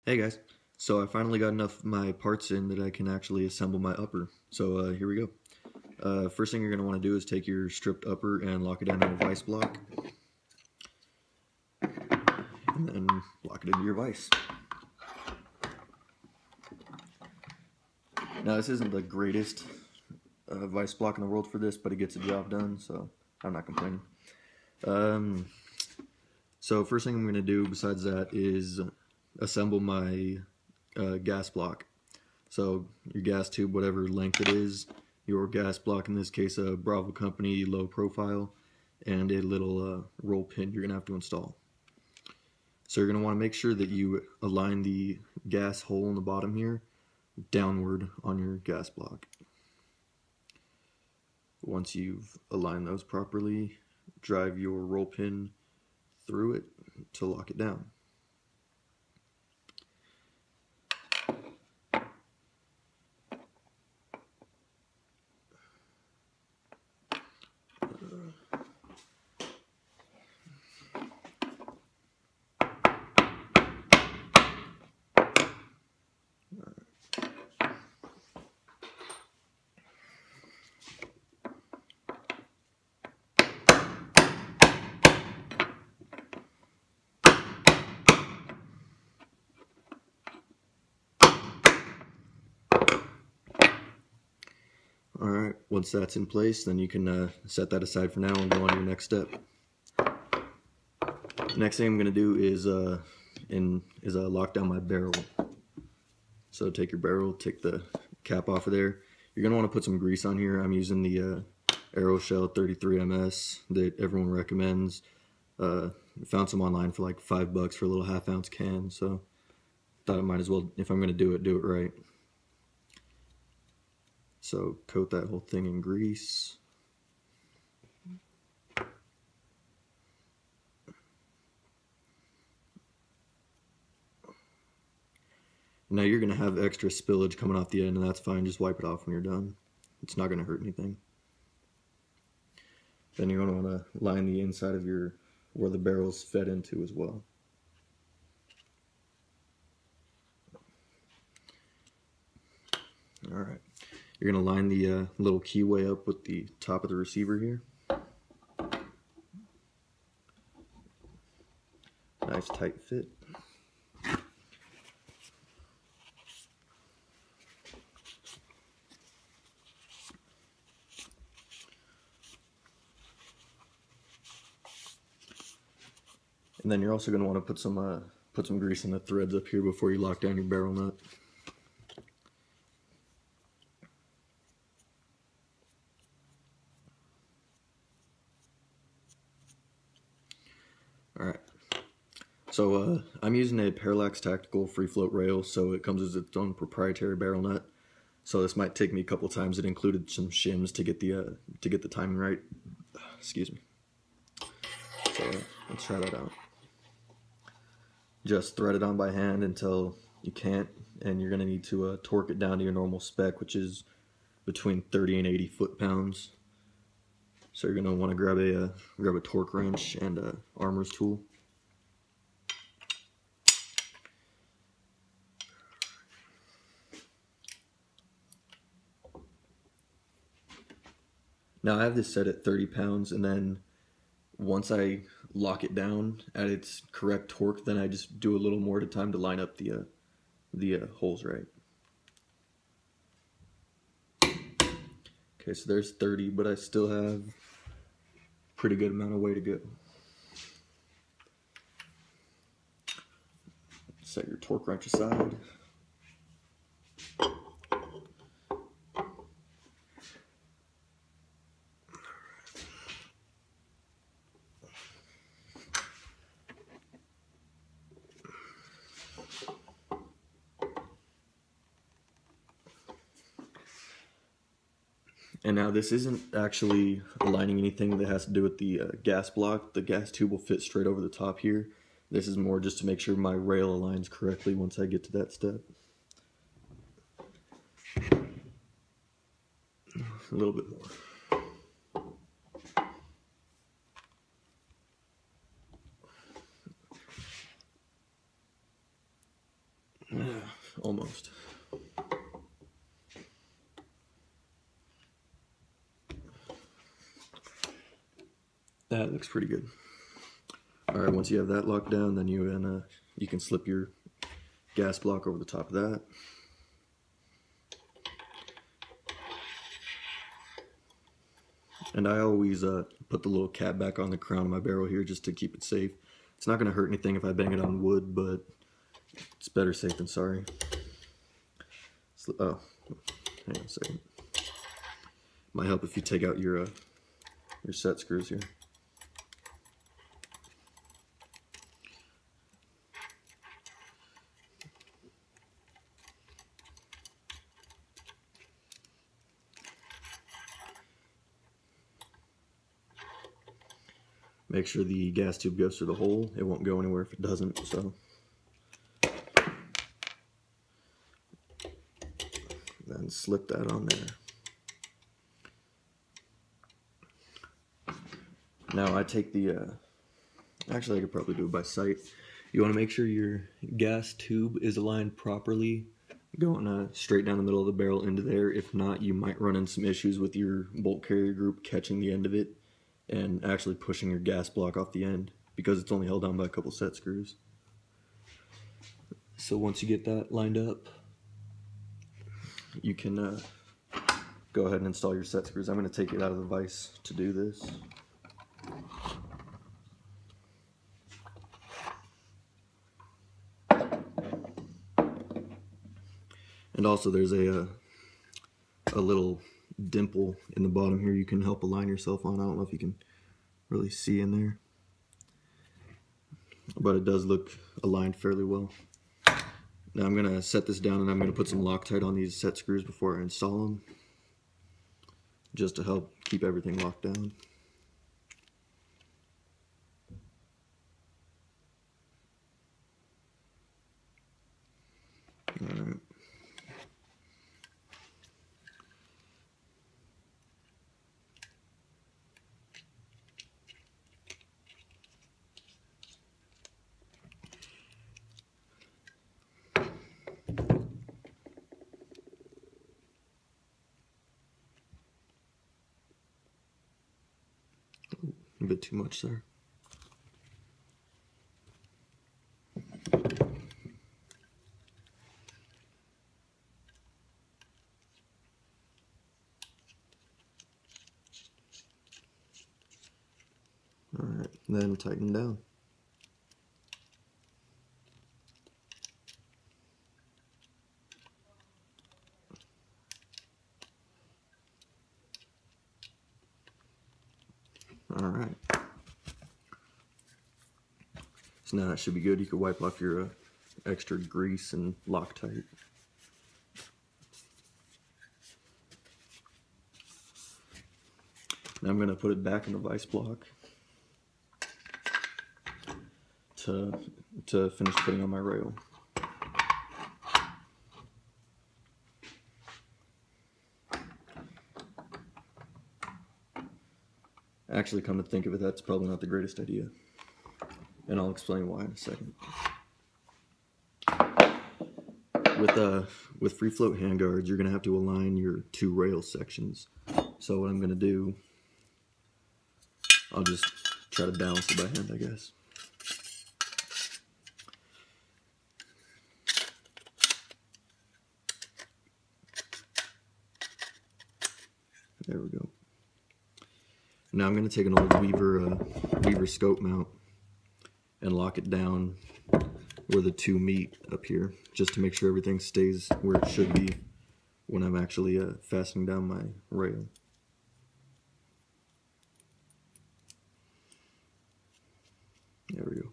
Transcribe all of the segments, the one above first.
Hey guys, so I finally got enough of my parts in that I can actually assemble my upper. So here we go. First thing you're going to want to do is take your stripped upper and lock it down in a vise block, and then lock it into your vise. Now this isn't the greatest vise block in the world for this, but it gets the job done, so I'm not complaining. So first thing I'm going to do besides that is assemble my gas block. So your gas tube, whatever length it is, your gas block, in this case a Bravo Company low profile, and a little roll pin you're going to have to install. So you're going to want to make sure that you align the gas hole in the bottom here downward on your gas block. Once you've aligned those properly, drive your roll pin through it to lock it down. Alright, once that's in place, then you can set that aside for now and go on to your next step. Next thing I'm going to do is lock down my barrel. So take your barrel, take the cap off of there. You're going to want to put some grease on here. I'm using the Aeroshell 33 MS that everyone recommends. Found some online for like $5 for a little half-ounce can, so thought I might as well, if I'm going to do it right. So coat that whole thing in grease. Now you're going to have extra spillage coming off the end, and that's fine. Just wipe it off when you're done. It's not going to hurt anything. Then you're going to want to line the inside of where the barrel's fed into as well. Alright, you're going to line the little keyway up with the top of the receiver here. Nice tight fit. And then you're also going to want to put some grease in the threads up here before you lock down your barrel nut. Alright, so I'm using a Parallax Tactical free float rail, so it comes with its own proprietary barrel nut. So this might take me a couple times. It included some shims to get the timing right. Excuse me. So let's try that out. Just thread it on by hand until you can't, and you're going to need to torque it down to your normal spec, which is between 30 and 80 foot-pounds. So you're going to want to grab a torque wrench and a armor's tool. Now I have this set at 30 pounds, and then once I lock it down at its correct torque, then I just do a little more at a time to line up the holes right. Okay, so there's 30, but I still have a pretty good amount of way to go. Set your torque wrench aside. And now this isn't actually aligning anything that has to do with the gas block. The gas tube will fit straight over the top here. This is more just to make sure my rail aligns correctly once I get to that step. A little bit more. Almost. That looks pretty good. Alright, once you have that locked down, then you can slip your gas block over the top of that. And I always put the little cap back on the crown of my barrel here just to keep it safe. It's not going to hurt anything if I bang it on wood, but it's better safe than sorry. Oh, hang on a second. Might help if you take out your set screws here. Make sure the gas tube goes through the hole. It won't go anywhere if it doesn't, so. Then slip that on there. Now I take the, actually I could probably do it by sight. You want to make sure your gas tube is aligned properly, going straight down the middle of the barrel into there. If not, you might run into some issues with your bolt carrier group catching the end of it and actually pushing your gas block off the end because it's only held down by a couple set screws. So once you get that lined up, you can go ahead and install your set screws. I'm going to take it out of the vise to do this. And also there's a little dimple in the bottom here you can help align yourself on. I don't know if you can really see in there, but it does look aligned fairly well. Now I'm going to set this down and I'm going to put some Loctite on these set screws before I install them, just to help keep everything locked down. Alright. A bit too much there. Alright, then tighten down. Alright. So now that should be good. You can wipe off your extra grease and Loctite. Now I'm going to put it back in the vise block to finish putting on my rail. Actually, come to think of it, that's probably not the greatest idea. And I'll explain why in a second. With free float handguards, you're going to have to align your two rail sections. So what I'm going to do, I'll just try to balance it by hand, I guess. There we go. Now I'm going to take an old Weaver scope mount and lock it down where the two meet up here, just to make sure everything stays where it should be when I'm actually fastening down my rail. There we go.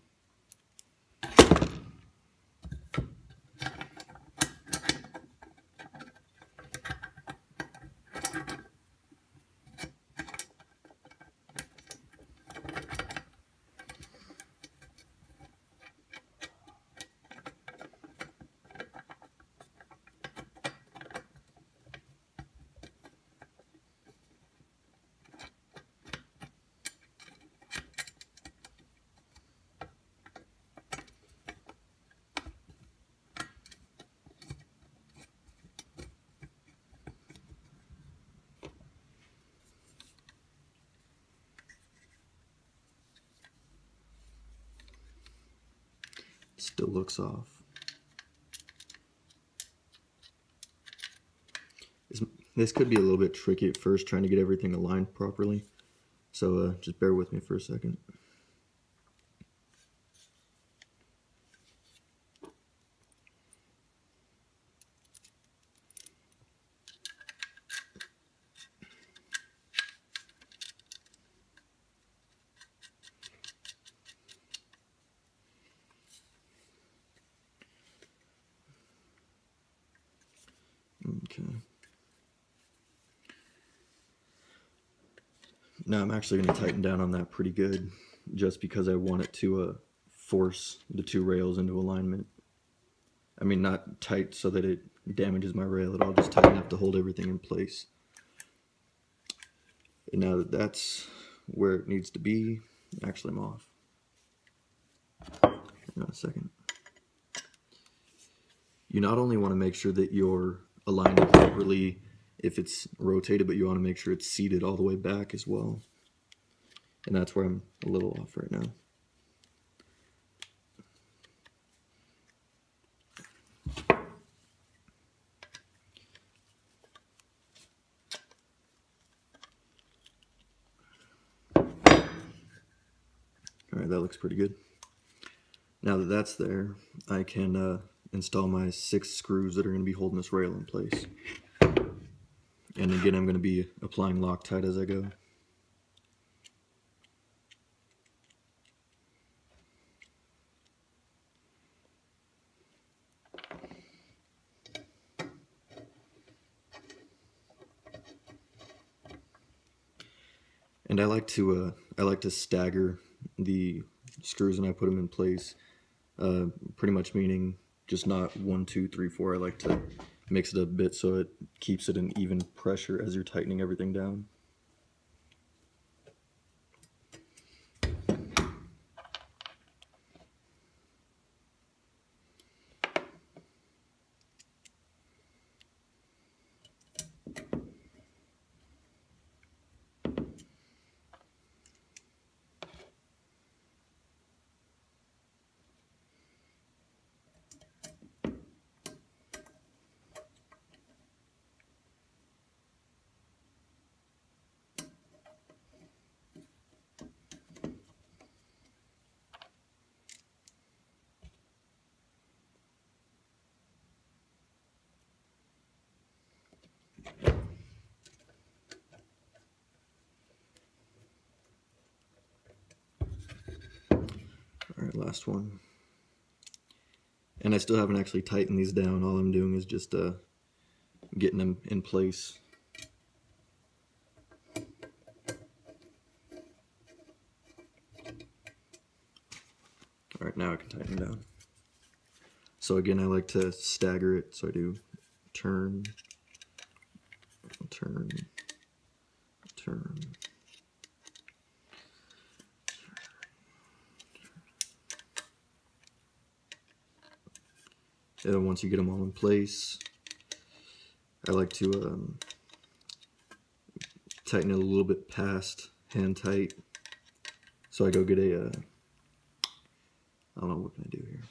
still looks off. This could be a little bit tricky at first, trying to get everything aligned properly. So just bear with me for a second. Okay. Now I'm actually going to tighten down on that pretty good, just because I want it to force the two rails into alignment. I mean, not tight so that it damages my rail at all, just tight enough to hold everything in place. And now that that's where it needs to be, actually I'm off. Hang on a second. You not only want to make sure that you're aligned properly if it's rotated, but you want to make sure it's seated all the way back as well. And that's where I'm a little off right now. Alright, that looks pretty good. Now that that's there, I can install my 6 screws that are going to be holding this rail in place. And again, I'm going to be applying Loctite as I go. And I like to stagger the screws when I put them in place. Pretty much meaning just not 1, 2, 3, 4. I like to mix it up a bit so it keeps it an even pressure as you're tightening everything down. Alright, last one. And I still haven't actually tightened these down. All I'm doing is just getting them in place. Alright, now I can tighten them down. So again, I like to stagger it. So I do turn, turn, turn. And then once you get them all in place, I like to tighten it a little bit past hand tight. So I go get a, I don't know, what can I do here?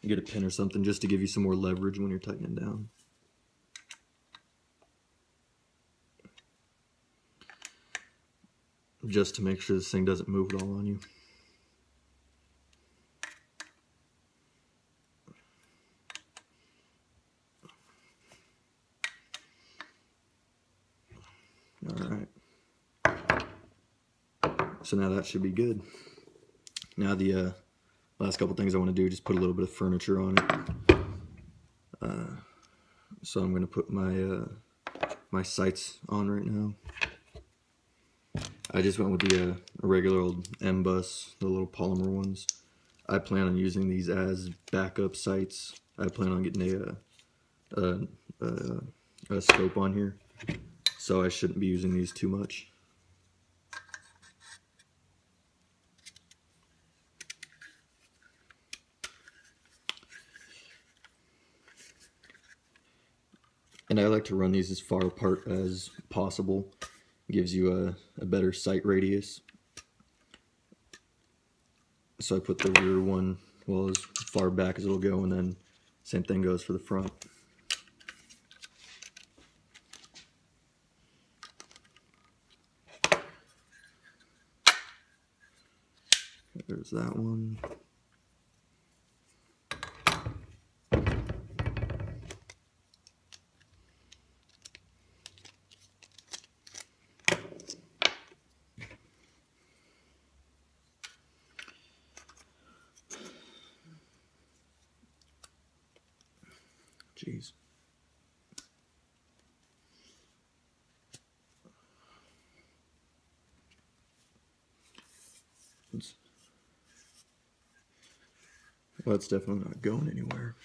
Get a pin or something just to give you some more leverage when you're tightening down. Just to make sure this thing doesn't move at all on you. Alright. So now that should be good. Now the last couple things I want to do, just put a little bit of furniture on it. So I'm going to put my my sights on right now. I just went with the regular old M-Bus, the little polymer ones. I plan on using these as backup sights. I plan on getting a scope on here, so I shouldn't be using these too much. And I like to run these as far apart as possible. Gives you a better sight radius. So I put the rear one, well, as far back as it'll go, and then same thing goes for the front. There's that one. Jeez. Well, it's definitely not going anywhere.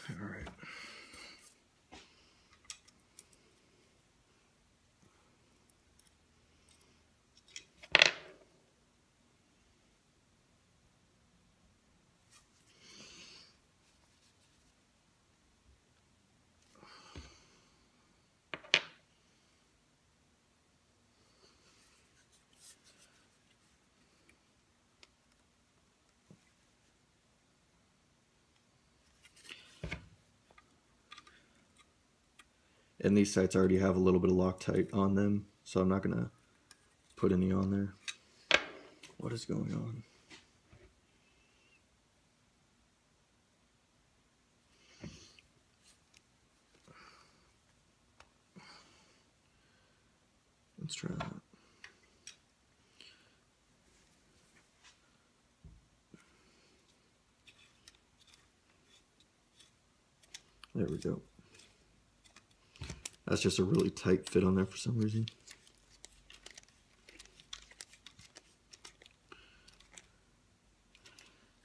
All right. And these sights already have a little bit of Loctite on them, so I'm not gonna put any on there. What is going on? Let's try that. There we go. That's just a really tight fit on there for some reason.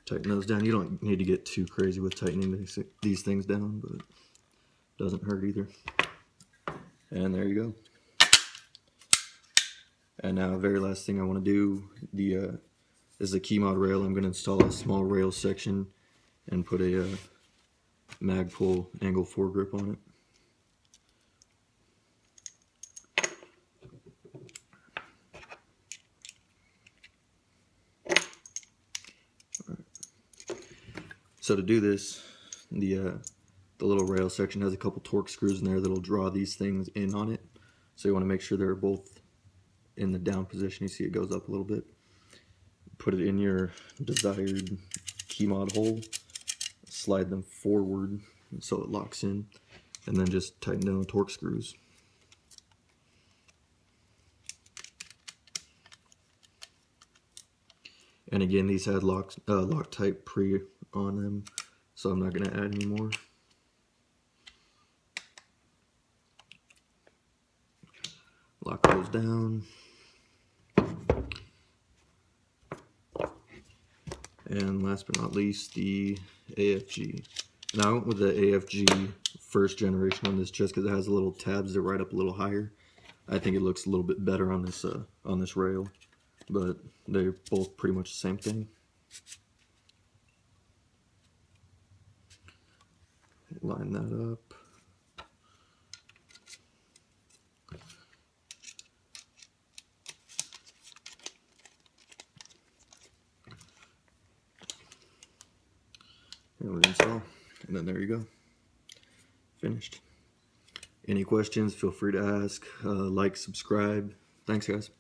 Tighten those down. You don't need to get too crazy with tightening these things down, but it doesn't hurt either. And there you go. And now, very last thing I want to do is the Keymod rail. I'm going to install a small rail section and put a Magpul angle foregrip on it. So to do this, the little rail section has a couple torque screws in there that'll draw these things in on it. So you want to make sure they're both in the down position. You see it goes up a little bit. Put it in your desired Keymod hole. Slide them forward so it locks in, and then just tighten down the torque screws. And again, these had Loctite pre on them, so I'm not going to add any more. Lock those down. And last but not least, the AFG. Now I went with the AFG first generation on this just because it has the little tabs that ride up a little higher. I think it looks a little bit better on this rail, but they're both pretty much the same thing. Line that up. And we install, and then there you go. Finished. Any questions, feel free to ask. Like, subscribe. Thanks, guys.